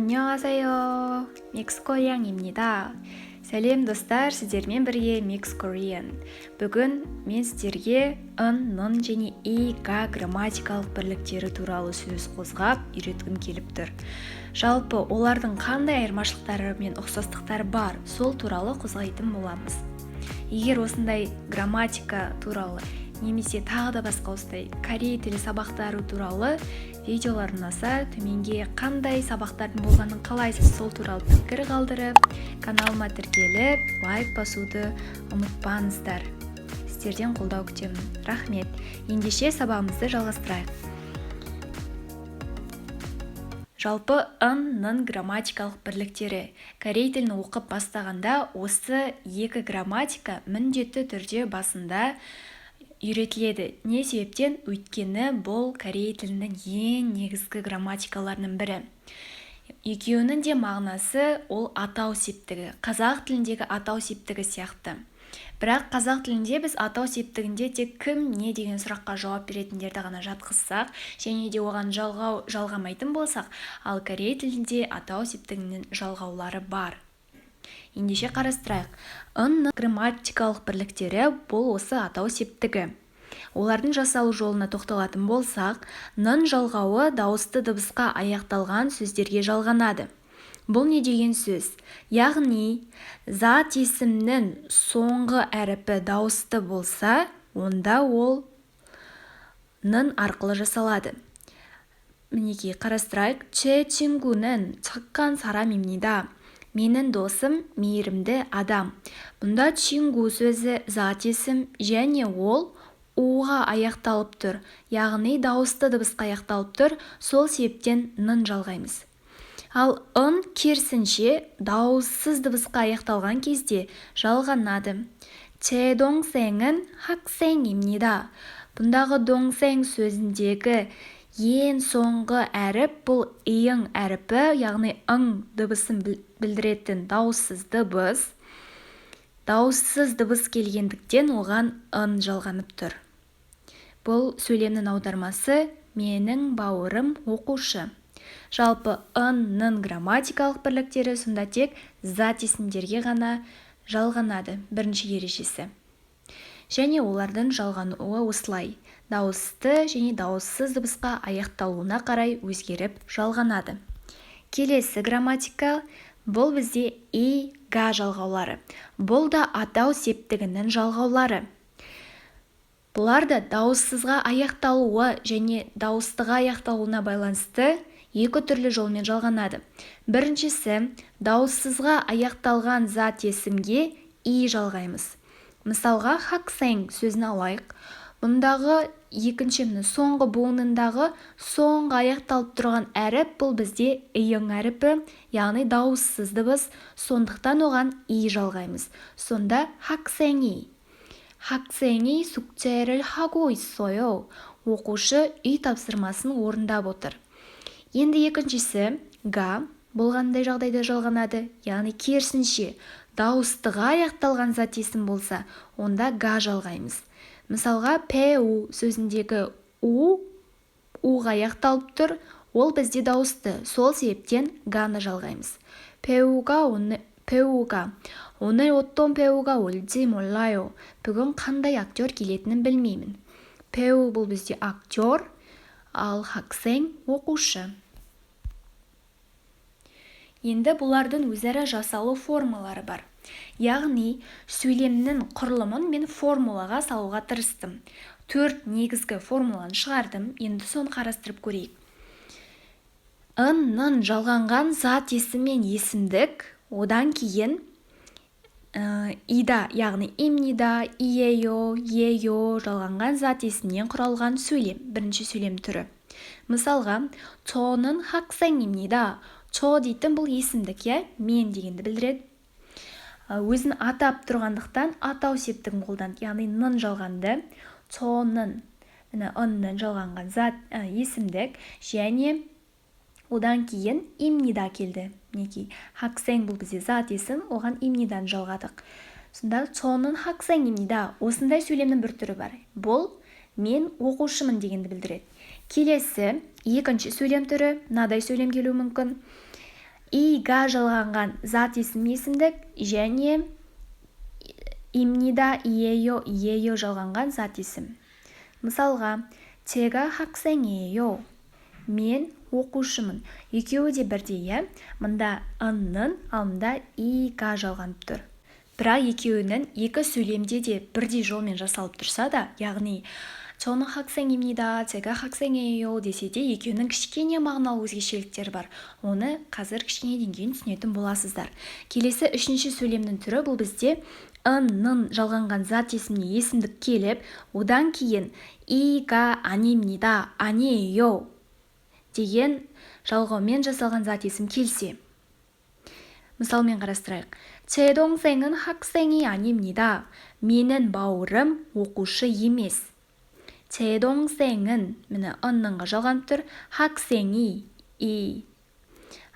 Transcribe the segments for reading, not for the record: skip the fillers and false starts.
안녕하세요. 믹스코리안입니다. сәлем достар, сіздермен бірге Mix Korean. Бүгін мен сіздерге ын, нын және га грамматикалық бірліктері туралы сөз қозғап үйреткім келіп тұр. Жалпы олардың қандай айырмашылықтары мен ұқсастықтары бар, сол туралы қозғайтын боламыз. Егер осындай грамматика туралы немесе тағы да басқа осындай корей тілі сабақтары туралы видеолар ұнаса, төменге қандай сабақтардың болғанын қалайсыз, сол туралы пікір қалдырып, каналыма тіркеліп, лайк басуды ұмытпаңыздар. Сіздерден қолдау күтемін. Рахмет. Ендеше сабағымызды жалғастырайық. Жалпы ын грамматикалық бірліктері. Корей тілін оқып бастағанда осы екі грамматика міндетті түрде басында үйретіледі. Не себептен? Өйткені бұл корей тілінің ең негізгі грамматикаларының бірі. Екеуінің де мағынасы ол атау септігі. Қазақ тіліндегі атау септігі сияқты. Бірақ қазақ тілінде біз атау септігінде тек кім, не деген сұраққа жауап беретіндерді ғана жатқызсақ, және де оған жалғамайтын болсақ, ал корей тілінде атау септігінің жалғаулары бар. Ендеше қарастырайық. Ын грамматикалық бірліктері бұл осы атау септігі. Олардың жасалу жолына тоқталатын болсақ, нын жалғауы дауысты дыбысқа аяқталған сөздерге жалғанады. Бұл не деген сөз? Яғни, зат есімнің соңғы әріпі дауысты болса, онда ол нын арқылы жасалады. Мінекей қарастырайық. 제 친구는 착한 사람입니다. менің досым мейірімді адам. Бұнда 친구 сөзі зат есім және ол уға аяқталып тұр. Яғни дауысты дыбысқа аяқталып тұр. Сол себептен нын жалғаймыз. Ал ын керісінше дауыссыз дыбысқа аяқталған кезде жалғанады. 제 동생은 학생입니다. Бұндағы 동생 сөзіндегі ең соңғы әріп бұл иың әріпі, яғни ың дыбысын білдіретін дауыссыз дыбыс. Дауыссыз дыбыс келгендіктен оған ын жалғанып тұр. Бұл сөйлемнің аудармасы менің бауырым оқушы. Жалпы ын грамматикалық бірліктері сонда тек зат есімдерге ғана жалғанады. Бірінші ережесі. Және олардың жалғануы осылай. Дауысты және дауыссыз дыбысқа аяқталуына қарай өзгеріп жалғанады. Келесі грамматика бұл бізде га жалғаулары. Бұл да атау септігінің жалғаулары. Бұлар да дауыссызға аяқталуы және дауыстыға аяқталуына байланысты екі түрлі жолмен жалғанады. Біріншісі, дауыссызға аяқталған зат есімге жалғаймыз. Мысалға, 학생 сөзін алайық. Бұндағы екіншімнің соңғы буынындағы соңғы аяқталып тұрған әріп бұл бізде иың әріпі, яғни дауыссыз дыбыс, сондықтан оған жалғаймыз. Сонда 학생이 숙제를 하고 있어요. оқушы үй тапсырмасын орындап отыр. Енді екіншісі га болғандай жағдайда жалғанады, яғни керісінше дауыстыға аяқталған зат есім болса, онда га жалғаймыз. Мысалға, пу сөзіндегі уға аяқталып тұр, ол бізде дауысты, сол себептен ганы жалғаймыз. 오늘 어떤 배우가 올지 몰라요. бүгін қандай актер келетінін білмеймін. 배우 бұл бізде актер, ал 학생 оқушы. Енді бұлардың өзара жасалу формалары бар. Яғни, сөйлемнің құрылымын мен формулаға салуға тырыстым. 4 негізгі формуланы шығардым, енді соны қарастырып көрейік. Нын жалғанған зат есім мен есімдік, одан кейін яғни имнида, иео, жалғанған зат есімнен құралған сөйлем, бірінші сөйлем түрі. Мысалға, 저는 학생입니다. Чо дейтін бұл есімдік, мен дегенді білдіреді. Өзін атап тұрғандықтан атау септігін қолданды, яғни нын жалғанды. Чоның, ынның жалғанған зат есімдік, және одан кейін имнида келді. 학생 бұл бізде зат есім, оған имнидан жалғадық. Сонда 저는 학생입니다. Осындай сөйлемнің бір түрі бар. Бұл мен оқушымын дегенді білдіреді. Келесі екінші сөйлем түрі мынадай сөйлем келуі мүмкін. иға жалғанған зат есім есімдік және имнида ие요 жалғанған зат есім. Мысалға, 제가 학생이에요. Мен оқушымын. Екеуі де бірдей, Мұнда ынның алдында иға жалғанып тұр. Бірақ екеуінің екі сөйлемде де бірдей жолмен жасалып тұрса да, яғни 저는 학생입니다, 제가 학생이에요 десе де екеуінің кішкене мағыналы өзгешеліктері бар. Оны қазір кішкене деңгейін түсінетін боласыздар. Келесі үшінші сөйлемнің түрі бұл бізде ынның жалғанған зат есіміне есімдік келіп, одан кейін и가 아닙니다, 아니에요 деген жалғаумен жасалған зат есім келсе. мысалмен қарастырайық. 제 동생은 학생이 아닙니다. менің бауырым оқушы емес. 제 동생은 міне ынныңға жалғанып тұр. 학생이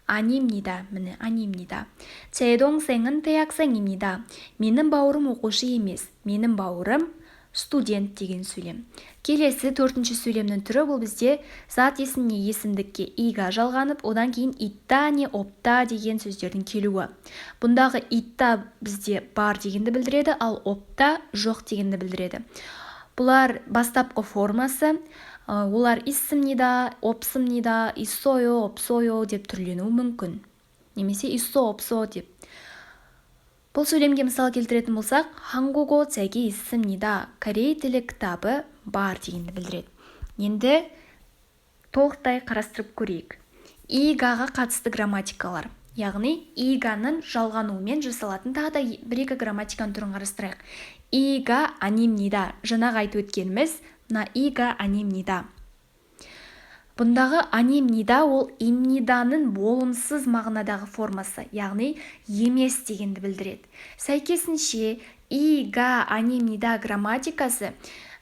아닙니다. міне 아닙니다. 제 동생은 대학생입니다. менің бауырым оқушы емес. менің бауырым студент деген сөйлем. Келесі төртінші сөйлемнің түрі бұл бізде зат есіміне есімдікке иға жалғанып, одан кейін итта не опта деген сөздердің келуі. Бұндағы итта бізде бар дегенді білдіреді, ал опта жоқ дегенді білдіреді. Бұлар бастапқы формасы, олар 있습니다, 없습니다, 있어요, 없어요 деп түрленуі мүмкін. Немесе 있어, 없어 деп. Бұл сөйлемге мысал келтіретін болсақ, 한국어 책이 있습니다. Корей тілі кітабы бар дегенді білдіреді. Енді толықтай қарастырып көрейік. игаға қатысты грамматикалар. Яғни иганың жалғануымен жасалатын тағы да бір-екі грамматиканың түрін қарастырайық. и가 아닙니다. Жаңағы айтып өткеніміз мына и가 아닙니다. Бұндағы анимнида ол имниданың болымсыз мағынадағы формасы, яғни емес дегенді білдіреді. Сәйкесінше иға анимнида грамматикасы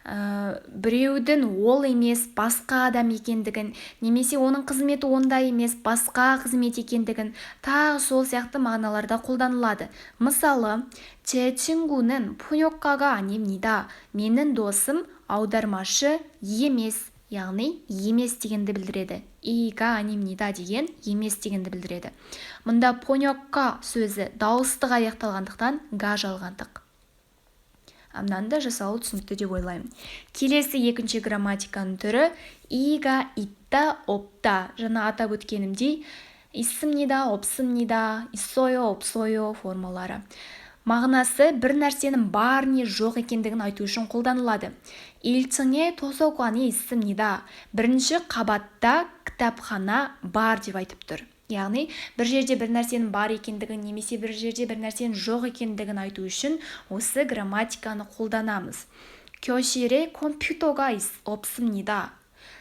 біреудің ол емес басқа адам екендігін, немесе оның қызметі онда емес басқа қызмет екендігін тағы сол сияқты мағыналарда қолданылады. Мысалы, 제 친구는 번역가가 아닙니다. менің досым аудармашы емес. Яғни емес дегенді білдіреді. и가 아닙니다 деген емес дегенді білдіреді. Мұнда понёкка сөзі дауыстық аяқталғандықтан га жалғандық. Мынаны да жасалу түсінікті деп ойлаймын. Келесі екінші грамматиканың түрі и가 있다, 없다. Жаңа атап өткенімдей 있습니다, 없습니다, 있어요, 없어요 формалары. Мағынасы бір нәрсенің бар не жоқ екендігін айту үшін қолданылады. 1층에 도서관이 있습니다. Бірінші қабатта кітапхана бар деп айтып тұр. Яғни бір жерде бір нәрсенің бар екендігін немесе бір жерде бір нәрсенің жоқ екендігін айту үшін осы грамматиканы қолданамыз. 교실에 컴퓨터가 없습니다.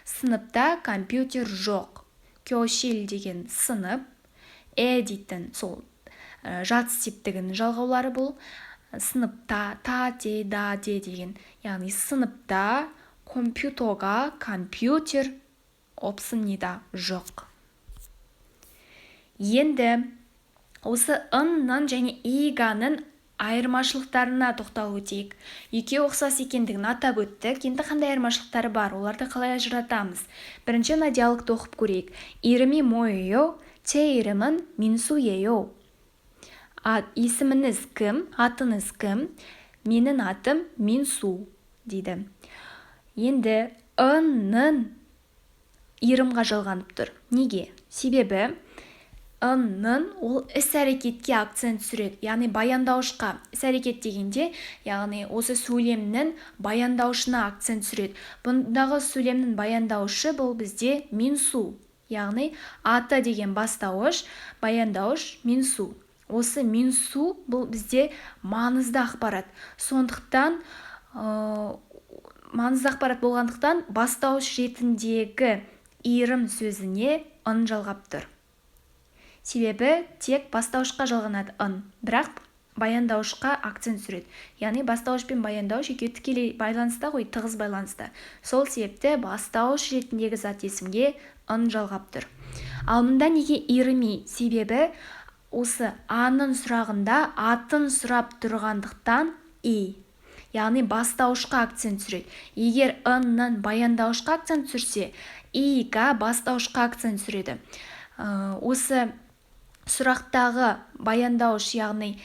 Сыныпта компьютер жоқ. 교실 деген сынып, дейтін сол жат типтігінің жалғаулары бұл. Сыныпта, та, де, да, де деген. Яғни сыныпта компьютерға компьютер 없습니다. жоқ. Енді осы ынның және иганың айырмашылықтарына тоқталып өтейік. Екеуі ұқсас екендігін атап өттік. Енді қандай айырмашылықтары бар? Оларды қалай ажыратамыз? Бірінші мына диалогты оқып көрейік. 이름이 뭐예요? 제 이름은 민수예요. Есіміңіз кім? Атыңыз кім? Менің атым Минсу дейді. Енді ынның иримға жалғанып тұр. Неге? Себебі ынның ол іс-әрекетке акцент түсіреді. Яғни баяндаушқа. Іс-әрекет дегенде, яғни осы сөйлемнің баяндаушына акцент түсіреді. Бұндағы сөйлемнің баяндаушы бұл бізде Минсу. Яғни аты деген бастауыш, баяндауыш Минсу. Осы Минсу бұл бізде маңызды ақпарат. Сондықтан маңызды ақпарат болғандықтан бастауыш ретіндегі ирім сөзіне ын жалғап тұр. Себебі тек бастауышқа жалғанады ын, бірақ баяндаушқа акцент түсіреді. Яғни бастауыш пен баяндауыш екеуі тікелей байланыста ғой, тығыз байланыста. Сол себепті бастауыш ретіндегі зат есімге ын жалғап тұр. Ал мұнда неге ирimi? Себебі осы аның сұрағында атын сұрап тұрғандықтан яғни бастауышқа акцент түсіреді. Егер ынның баяндаушқа акцент түсірсе, иға бастауышқа акцент түсіреді. Осы сұрақтағы баяндауыш, яғни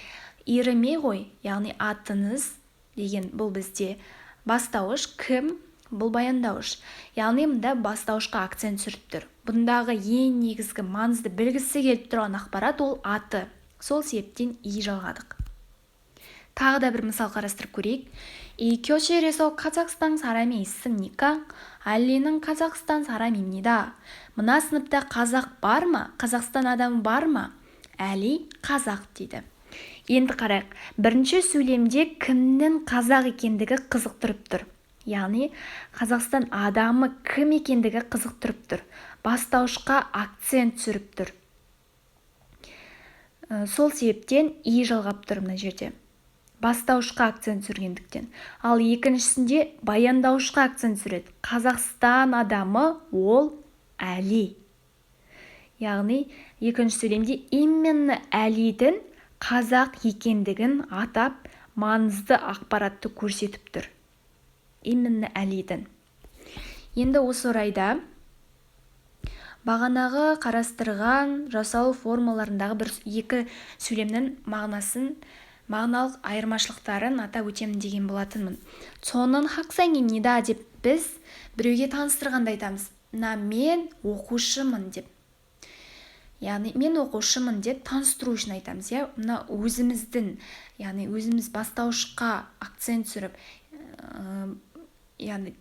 иірме ғой, яғни атыңыз деген бұл бізде бастауыш, кім бұл баяндауыш. Яғни мұнда бастауышқа акцент түсіріп тұр. Бұндағы ең негізгі маңызды білгісі келіп тұрған ақпарат ол аты. Сол себептен и жалғадық. тағы да бір мысал қарастырып көрейік. 이 교실에서 카자흐스탄 사람이 있습니까? 알리는 카자흐스탄 사람입니다. мына сыныпта қазақ бар ма? Қазақстан адамы бар ма? Әли қазақ дейді. Енді қарайық. Бірінші сөйлемде кімнің қазақ екендігі қызықтырып тұр. Яғни Қазақстан адамы кім екендігі қызықтырып тұр. Бастауышқа акцент түсіріп тұр. Сол себептен и жалғап тұр мына жерде. Бастауышқа акцент түсіргендіктен. Ал екіншісінде баяндаушқа акцент түсіреді. Қазақстан адамы ол Әли. Яғни екінші сөйлемде именно Әлидің қазақ екендігін атап, маңызды ақпаратты көрсетіп тұр. Именно Әлидің. Енді осы орайда бағанағы қарастырған жасалу формаларындағы екі сөйлемнің мағыналық айырмашылықтарын атап өтемін деген болатынмын. 저는 학생입니다 деп біз біреуге таныстырғанда айтамыз. Мен оқушымын деп. Яғни мен оқушымын деп таныстыру үшін айтамыз. Мына өзіміздің, яғни өзіміз бастауышқа акцент түсіріп, яғни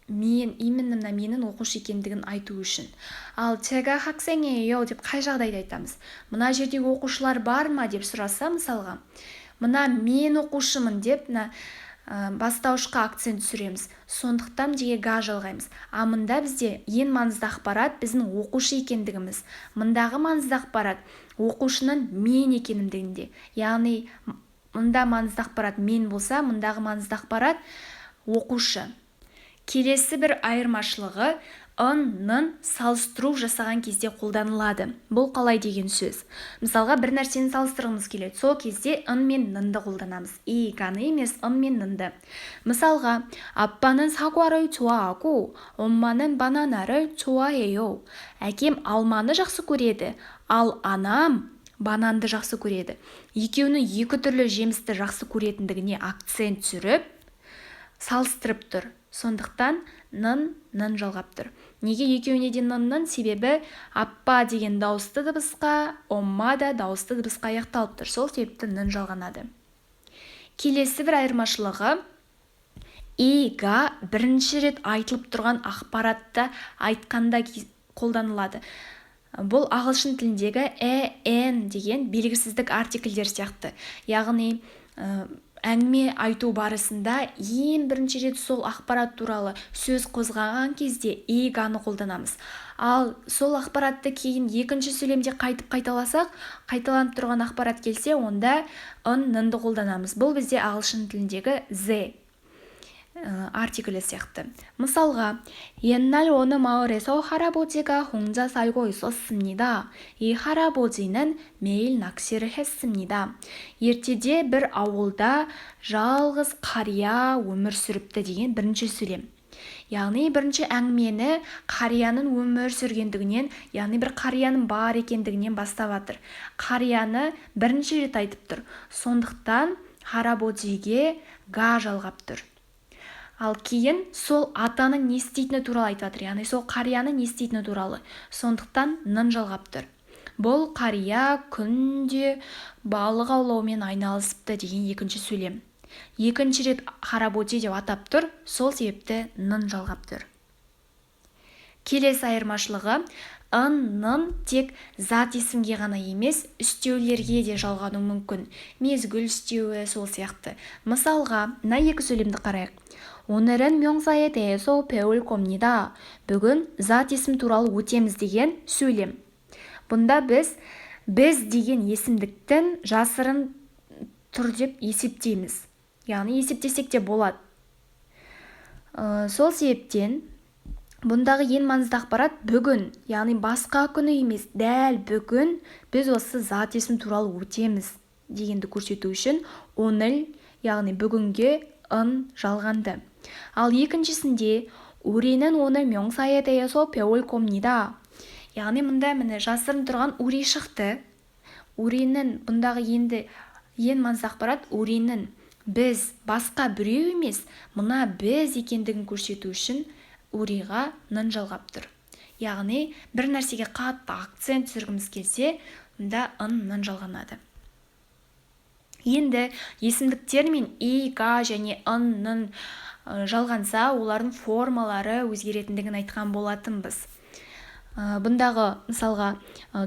именно менің оқушы екендігін айту үшін. Ал 제가 학생이에요 деп қай жағдайда айтамыз? Мына жердегі оқушылар бар ма деп сұраса мысалға, мына мен оқушымын деп бастауышқа акцент түсіреміз. Сондықтан деге га жалғаймыз. Мында бізде ең маңызды ақпарат біздің оқушы екендігіміз. Мындағы маңызды ақпарат оқушының мен екендігінде. Яғни мында маңызды ақпарат мен болса, мындағы маңызды ақпарат оқушы. Келесі бір айырмашылығы ын-нын салыстыру жасаған кезде қолданылады. Бұл қалай деген сөз? Мысалға бір нәрсені салыстырғымыз келеді. Сол кезде ын мен нынды қолданамыз. ганы емес, ын мен нынды. мысалға, 아빠는 사과를 좋아하고 엄마는 바나나를 좋아해요. Әкем алманы жақсы көреді, ал анам бананды жақсы көреді. Екеуінің екі түрлі жемісті жақсы көретіндігіне акцент түсіріп, салыстырып тұр. Сондықтан нын жалғап тұр. Неге екеуіне де нын? Себебі аппа деген дауысты дыбысқа, омма да дауысты дыбысқа аяқталып тұр. Сол себепті нын жалғанады. Келесі бір айырмашылығы га бірінші рет айтылып тұрған ақпаратты айтқанда қолданылады. Бұл ағылшын тіліндегі эн деген белгісіздік артикльдер сияқты. Яғни әңгіме айту барысында ең бірінші рет сол ақпарат туралы сөз қозғаған кезде ганы қолданамыз. Ал сол ақпаратты кейін екінші сөйлемде қайталасақ, қайталанып тұрған ақпарат келсе, онда нынды қолданамыз. Бұл бізде ағылшын тіліндегі зе артиклі сияқты. мысалға, 옛날 어느 마을에서 할아버지가 혼자 살고 있었습니다. 이 할아버지는 매일 낚시를 했습니다. ертеде бір ауылда жалғыз қария өмір сүріпті деген бірінші сөйлем. Яғни бірінші әңгімені қарияның өмір сүргендігінен, яғни бір қарияның бар екендігінен бастап жатыр. Қарияны бірінші рет айтып тұр. Сондықтан 할아버지ге га жалғап тұр. Ал кейін сол атаның не істейтіні туралы айтып жатыр. Яғни сол қарияның не істейтіні туралы. Сондықтан нын жалғап тұр. Бұл қария күнде балық аулаумен айналысыпты деген екінші сөйлем. Екінші рет харабоди деп атап тұр. Сол себепті нын жалғап тұр. Келесі айырмашылығы нын тек зат есімге ғана емес, үстеулерге де жалғану мүмкін. Мезгіл үстеуі сол сияқты. мысалға, мына екі сөйлемді қарайық. 오늘은 명사에 대해서 배울 겁니다. бүгін зат есім туралы өтеміз деген сөйлем. Бұнда біз деген есімдіктің жасырын тұр деп есептейміз. Яғни есептесек те болады. Сол себептен бұндағы ең маңызды ақпарат бүгін, яғни басқа күні емес, дәл бүгін біз осы зат есім туралы өтеміз дегенді көрсету үшін 오늘, яғни бүгінге жалғанды. Ал екіншісінде 우리는 오늘 명사에 대해서 배울 겁니다. яғни мұнда жасырын тұрған 우리 шықты. 우리는 бұндағы ең маңызды ақпарат 우리는 біз басқа біреу емес, мына біз екендігін көрсету үшін уриға нын жалғап тұр. Яғни бір нәрсеге қатты акцент түсіргіміз келсе, мұнда нын жалғанады. Енді есімдіктер мен и, га және нын жалғанса, олардың формалары өзгеретіндігін айтқан болатынбыз. Бұндағы мысалға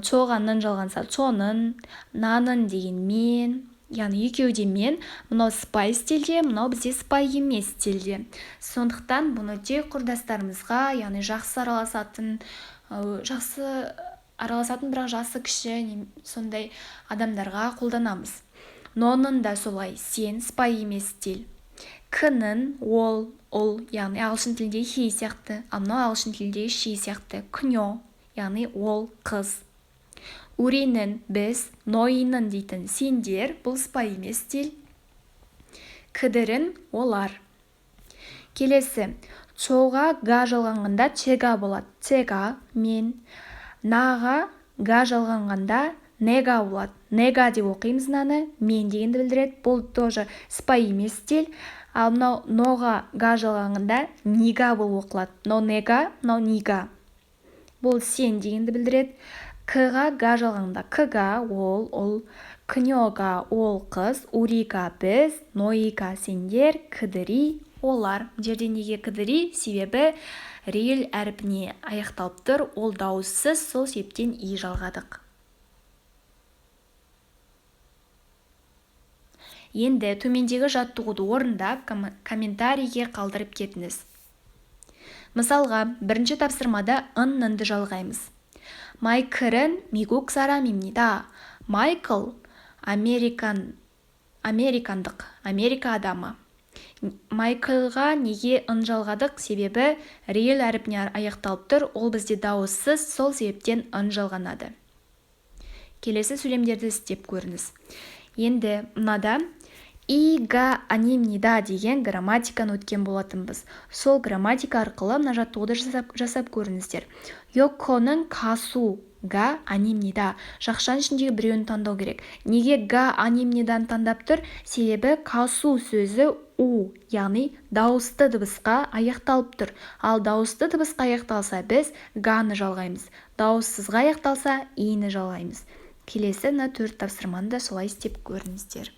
чоға нын жалғанса, чонын, нанын деген мен, яғни екеуде мен, мынау спай стилде, мынау бізде спай емес стилде. Сондықтан бұны тек құрдастарымызға, яғни жақсы араласатын бірақ жасы кіші сондай адамдарға қолданамыз. Нонын да солай, сен спай емес стиль. Кынын ол, яғни ағылшын тілінде he сияқты, мынау ағылшын тілінде she сияқты. Күньо, яғни ол қыз. Уринін біз, нойынын дейтін сендер, бұл спай емес стиль. Кідірін олар. Келесі, чоға га жалғанғанда чега болады. Чега мен. Наға га жалғанғанда нега болады. Нега деп оқимыз наны, мен дегенді білдіреді. Бұл тоже спай емес стиль. Ал мынау ноға га жалғанғанда нига болып оқылады. Но нега, но нига. Бұл сен дегенді білдіреді. Кыға га жалғанғанда кыга ол, күньоға ол қыз, урига біз, ноига сендер, кідіри олар. Жерде неге кідіри? Себебі рейл әрпіне аяқталып тұр, ол дауыссыз, сол себептен и жалғадық. Енді төмендегі жаттығуды орындап, комментарийге қалдырып кетіңіз. Мысалға, бірінші тапсырмада нынды жалғаймыз. Майкл은 미국 사람입니다. Майкл американдық, Америка адамы. Майклға неге жалғадық? Себебі рейл әріпіне аяқталып тұр, ол бізде дауыссыз, сол себептен жалғанады. Келесі сөйлемдерді істеп көріңіз. Енді мынада ига анимнида деген грамматиканы өткен болатынбыз. Сол грамматика арқылы мына жаттығуды жасап көріңіздер. Йоконың касуга анимнида. Жақшаның ішіндегі біреуін таңдау керек. Неге га анимнидан таңдап тұр? Себебі касу сөзі у, яғни дауысты дыбысқа аяқталып тұр. Ал дауысты дыбысқа аяқталса, біз ганы жалғаймыз. Дауыссызға аяқталса, ині жалғаймыз. Келесі мына 4 тапсырманы да солай істеп көріңіздер.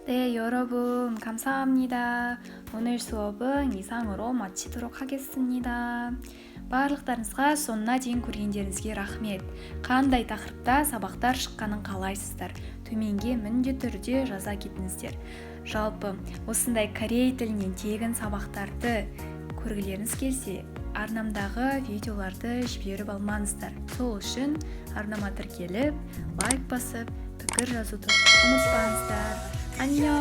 네, 여러분 감사합니다. 오늘 수업은 이상으로 마치도록 하겠습니다. барлықтарыңызға соңына дейін көргендеріңізге рахмет. Қандай тақырыпта сабақтар шыққанын қалайсыздар? Төменге міндетті түрде жаза кетіңіздер. Жалпы осындай корей тілінен тегін сабақтарды көргілеріңіз келсе, арнамдағы видеоларды жіберіп алмаңыздар. Сол үшін арнама тіркеліп, лайк басып, пікір жазуды ұмытпаңыздар. 안녕.